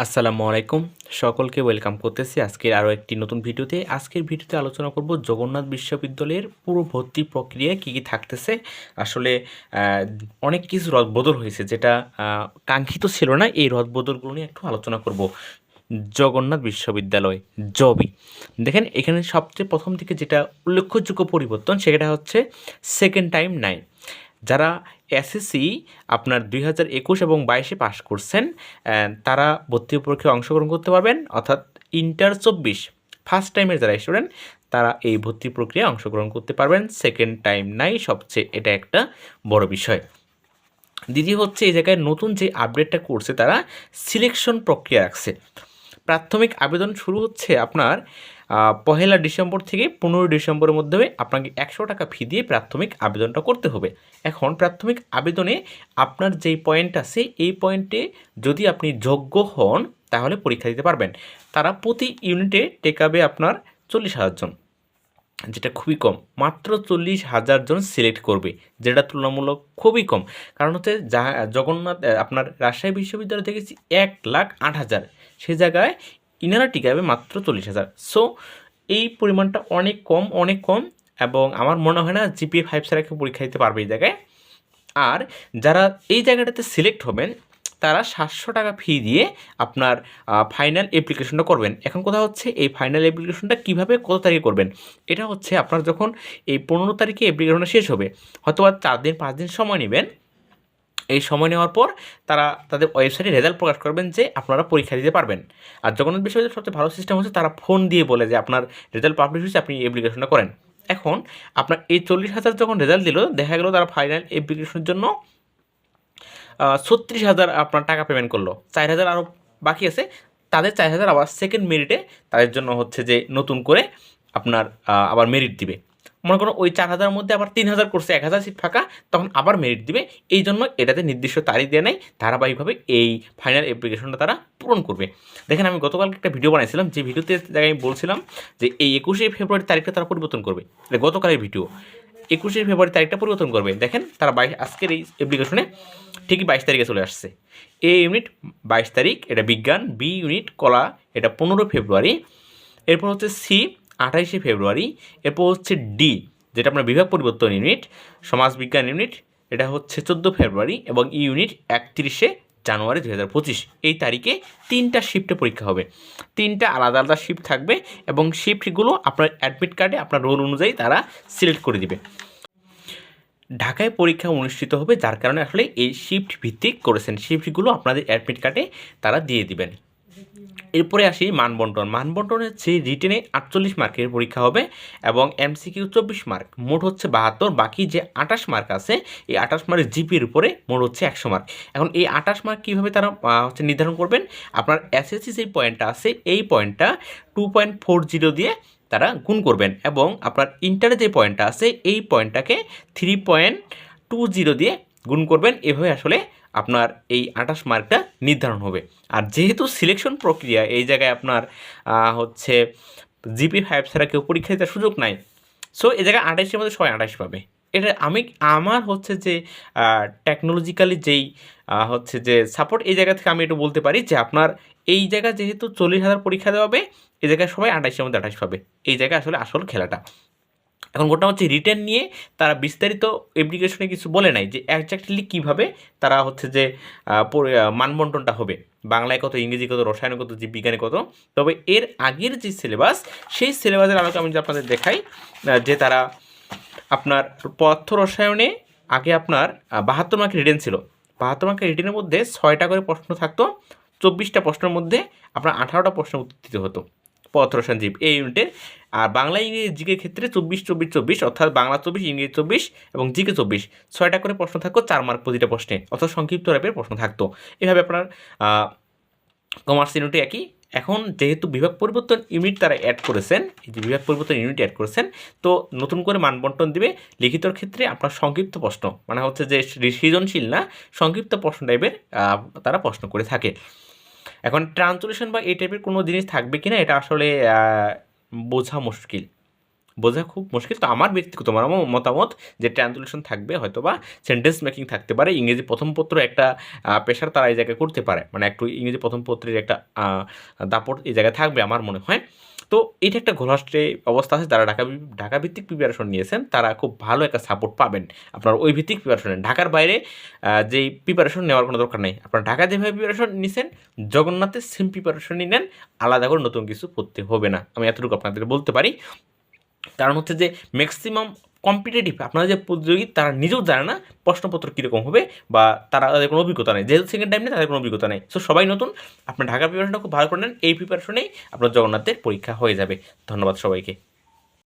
আসসালামু আলাইকুম। সকলকে ওয়েলকাম করতেছি আজকের আরও একটি নতুন ভিডিওতে। আজকের ভিডিওতে আলোচনা করব জগন্নাথ বিশ্ববিদ্যালয়ের পুরো ভর্তি প্রক্রিয়ায় কী, কী থাকতেছে। আসলে আ অনেক কিছু রদবদল হয়েছে যেটা কাঙ্ক্ষিত ছিল না। এই রদবদলগুলো নিয়ে একটু আলোচনা করব। জগন্নাথ বিশ্ববিদ্যালয় জবি। দেখেন এখানে সবচেয়ে প্রথম দিকে যেটা উল্লেখযোগ্য পরিবর্তন সেটা হচ্ছে সেকেন্ড টাইম নাই। যারা এসএসসি আপনার 2021 এবং 22-এ পাস করছেন তারা ভর্তি পরীক্ষায় অংশগ্রহণ করতে পারবেন, অর্থাৎ ইন্টার 24 ফার্স্ট টাইমের যারা স্টুডেন্ট তারা এই ভর্তি প্রক্রিয়ায় অংশগ্রহণ করতে পারবেন। সেকেন্ড টাইম নাই, সবচেয়ে এটা একটা বড় বিষয়। দ্বিতীয় হচ্ছে এই জায়গায় নতুন যে আপডেটটা করছে তারা সিলেকশন প্রক্রিয়া রাখছে। প্রাথমিক আবেদন শুরু হচ্ছে আপনার 1 ডিসেম্বর থেকে 15 ডিসেম্বরের মধ্যে আপনাকে 100 টাকা ফি দিয়ে প্রাথমিক আবেদনটা করতে হবে। এখন প্রাথমিক আবেদনে আপনার যেই পয়েন্ট আছে এই পয়েন্টে যদি আপনি যোগ্য হন তাহলে পরীক্ষা দিতে পারবেন। তারা প্রতি ইউনিটে টেকাবে আপনার 40,000 জন, যেটা খুবই কম। মাত্র 40,000 জন সিলেক্ট করবে, যেটা তুলনামূলক খুবই কম। কারণ হচ্ছে জগন্নাথ আপনার রাজশাহী বিশ্ববিদ্যালয় দেখেছি 1,08,000, সে জায়গায় ইনারা টিকাবে মাত্র 40,000। সো এই পরিমাণটা অনেক কম, অনেক কম। এবং আমার মনে হয় না জিপিএ 5 ছাড়া কেউ পরীক্ষা দিতে পারবে এই জায়গায়। আর যারা এই জায়গাটাতে সিলেক্ট হবেন তারা 700 টাকা ফি দিয়ে আপনার ফাইনাল অ্যাপ্লিকেশনটা করবেন। এখন কথা হচ্ছে এই ফাইনাল অ্যাপ্লিকেশনটা কীভাবে কত তারিখে করবেন, এটা হচ্ছে আপনার যখন এই 15 তারিখে অ্যাপ্লিকেশনটা শেষ হবে, হয়তো 4 দিন 5 দিন সময় নেবেন। এই সময় নেওয়ার পর তারা তাদের ওয়েবসাইটে রেজাল্ট প্রকাশ করবেন যে আপনারা পরীক্ষা দিতে পারবেন। আর জগন্নাথ বিশ্ববিদ্যালয়ের সবচেয়ে ভালো সিস্টেম হচ্ছে তারা ফোন দিয়ে বলে যে আপনার রেজাল্ট পাবলিশ হয়েছে, আপনি অ্যাপ্লিকেশনটা করেন। এখন আপনার এই 40,000 যখন রেজাল্ট দিল, দেখা গেল তারা ফাইনাল অ্যাপ্লিকেশনের জন্য 36,000 আপনার টাকা পেমেন্ট করলো, 4,000 আরও বাকি আছে। তাদের 4,000 আবার সেকেন্ড মেরিটে তাদের জন্য হচ্ছে যে নতুন করে আপনার আবার মেরিট দিবে। মনে করো ওই 4,000 মধ্যে আবার 3,000 করছে, 1,000 সিট ফাঁকা, তখন আবার মেরিট দিবে। এই জন্য এটাতে নির্দিষ্ট তারিখ দেওয়া নেই, ধারাবাহিকভাবে এই ফাইনাল অ্যাপ্লিকেশনটা তারা পূরণ করবে। দেখেন আমি গতকালকে একটা ভিডিও বানাইছিলাম, যে ভিডিওতে জায়গায় আমি বলছিলাম যে এই 21শে ফেব্রুয়ারি তারিখটা তারা পরিবর্তন করবে। এটা গতকালের ভিডিও। 21শে ফেব্রুয়ারি তারিখটা পরিবর্তন করবে। দেখেন তারা আজকের এই অ্যাপ্লিকেশনে ঠিকই 22 তারিখে চলে আসছে। এ ইউনিট 22 তারিখ, এটা বিজ্ঞান। বি ইউনিট কলা, এটা 15 ফেব্রুয়ারি। এরপর হচ্ছে সি 28শে ফেব্রুয়ারি। এরপর হচ্ছে ডি, যেটা আপনার বিভাগ পরিবর্তন ইউনিট, সমাজবিজ্ঞান ইউনিট, এটা হচ্ছে 14 ফেব্রুয়ারি। এবং ই ইউনিট 31শে জানুয়ারি 2025। এই তারিখে 3টা শিফটে পরীক্ষা হবে। 3টা আলাদা আলাদা শিফট থাকবে এবং শিফটগুলো আপনার অ্যাডমিট কার্ডে আপনার রোল অনুযায়ী তারা সিলেক্ট করে দিবে। ঢাকায় পরীক্ষা অনুষ্ঠিত হবে, যার কারণে আসলে এই শিফট ভিত্তিক করেছেন। শিফটগুলো আপনাদের অ্যাডমিট কার্ডে তারা দিয়ে দিবেন। এরপরে আসি মানবন্টন। মানবন্টন হচ্ছে রিটেনে 48 মার্কের পরীক্ষা হবে এবং এমসিকিউ 24 মার্ক, মোট হচ্ছে 72। বাকি যে 28 মার্ক আছে, এই 28 মার্ক জিপির উপরে মোট হচ্ছে 100 মার্ক। এখন এই 28 মার্ক কীভাবে তারা হচ্ছে নির্ধারণ করবেন, আপনার এসএসসি যেই পয়েন্টটা আছে এই পয়েন্টটা 2.40 দিয়ে তারা গুণ করবেন এবং আপনার ইন্টারে যে পয়েন্টটা আছে এই পয়েন্টটাকে 3.20 দিয়ে গুণ করবেন। এভাবে আসলে আপনার এই 28 মার্কটা নির্ধারণ হবে। আর যেহেতু সিলেকশন প্রক্রিয়া, এই জায়গায় আপনার হচ্ছে জিপি 5 ছাড়া কেউ পরীক্ষা দিতে সুযোগ নাই। সো এই জায়গায় 28-এর মধ্যে সবাই 28 পাবে। এটা আমার হচ্ছে যে টেকনোলজিক্যালি যেই হচ্ছে যে সাপোর্ট, এই জায়গা থেকে আমি একটু বলতে পারি যে আপনার এই জায়গা যেহেতু 40,000 পরীক্ষা দেওয়া হবে, এই জায়গায় সবাই 28-এর মধ্যে 28 পাবে। এই জায়গায় আসলে আসল খেলাটা। এখন গোটা হচ্ছে রিটেন নিয়ে তারা বিস্তারিত অ্যাপ্লিকেশনে কিছু বলে নাই যে একজাক্টলি কীভাবে তারা হচ্ছে যে মানবন্টনটা হবে, বাংলায় কত, ইংরেজি কত, রসায়নে কত, জীববিজ্ঞানে কত। তবে এর আগের যে সিলেবাস, সেই সিলেবাসের আলোকে আমি যে আপনাদের দেখাই যে তারা আপনার পদার্থ রসায়নে আগে আপনার 72 মার্কের রিটেন ছিল। 72 মার্কের রিটেনের মধ্যে 6টা করে প্রশ্ন থাকতো। 24টা প্রশ্নের মধ্যে আপনার 18টা প্রশ্ন উত্তর দিতে হতো পদার্থ রসায়ন জীব এই ইউনিটের। আর বাংলা ইংরেজি জিকের ক্ষেত্রে 24-24-24, অর্থাৎ বাংলা 24, ইংরেজি 24 এবং জিকে 24, 6টা করে প্রশ্ন থাকতো, 4 মার্ক প্রতিটা প্রশ্নে, অর্থাৎ সংক্ষিপ্ত টাইপের প্রশ্ন থাকতো। এভাবে আপনার কমার্স ইউনিটে একই। এখন যেহেতু বিভাগ পরিবর্তন ইউনিট তারা অ্যাড করেছেন, এই যে বিভাগ পরিবর্তন ইউনিট অ্যাড করেছেন, তো নতুন করে মানবন্টন দিবে। লিখিতর ক্ষেত্রে আপনার সংক্ষিপ্ত প্রশ্ন, মানে হচ্ছে যে সৃজনশীল না, সংক্ষিপ্ত প্রশ্ন টাইপের তারা প্রশ্ন করে থাকে। এখন ট্রান্সলেশন বা এই টাইপের কোনো জিনিস থাকবে কিনা এটা আসলে বোঝা মুশকিল। বোঝা খুব মুশকিল। তো আমার ব্যক্তিগত মতামত যে ট্রান্সলেশন থাকবে, হয়তো বা সেন্টেন্স মেকিং থাকতে পারে, ইংরেজি প্রথম পত্র একটা পেশার তারা এই জায়গায় করতে পারে, মানে একটু ইংরেজি প্রথম পত্রের একটা দাপট এই জায়গায় থাকবে আমার মনে হয়। তো এটা একটা ঘোলাটে অবস্থা আছে। যারা ঢাকা ভিত্তিক প্রিপারেশন নিয়েছেন তারা খুব ভালো একটা সাপোর্ট পাবেন আপনার ওই ভিত্তিক প্রিপারেশনে। ঢাকার বাইরে যেই প্রিপারেশন নেওয়ার কোনো দরকার নেই। আপনার ঢাকা যেভাবে প্রিপারেশন নিছেন, জগন্নাথের সেম প্রিপারেশনই নেন, আলাদা করে নতুন কিছু পড়তে হবে না। আমি এতটুকু আপনাদের বলতে পারি। কারণ হচ্ছে যে ম্যাক্সিমাম কম্পিটিটিভ আপনারা যে প্রতিযোগী তারা নিজেও জানে না প্রশ্নপত্র কীরকম হবে, বা তাদের কোনো অভিজ্ঞতা নেই, যেহেতু সেকেন্ড টাইম নেই তাদের কোনো অভিজ্ঞতা নেই। সো সবাই নতুন, আপনার ঢাকার প্রিপারেশনটা খুব ভালো করে নেন, এই প্রিপারেশনেই আপনার জগন্নাথের পরীক্ষা হয়ে যাবে। ধন্যবাদ সবাইকে।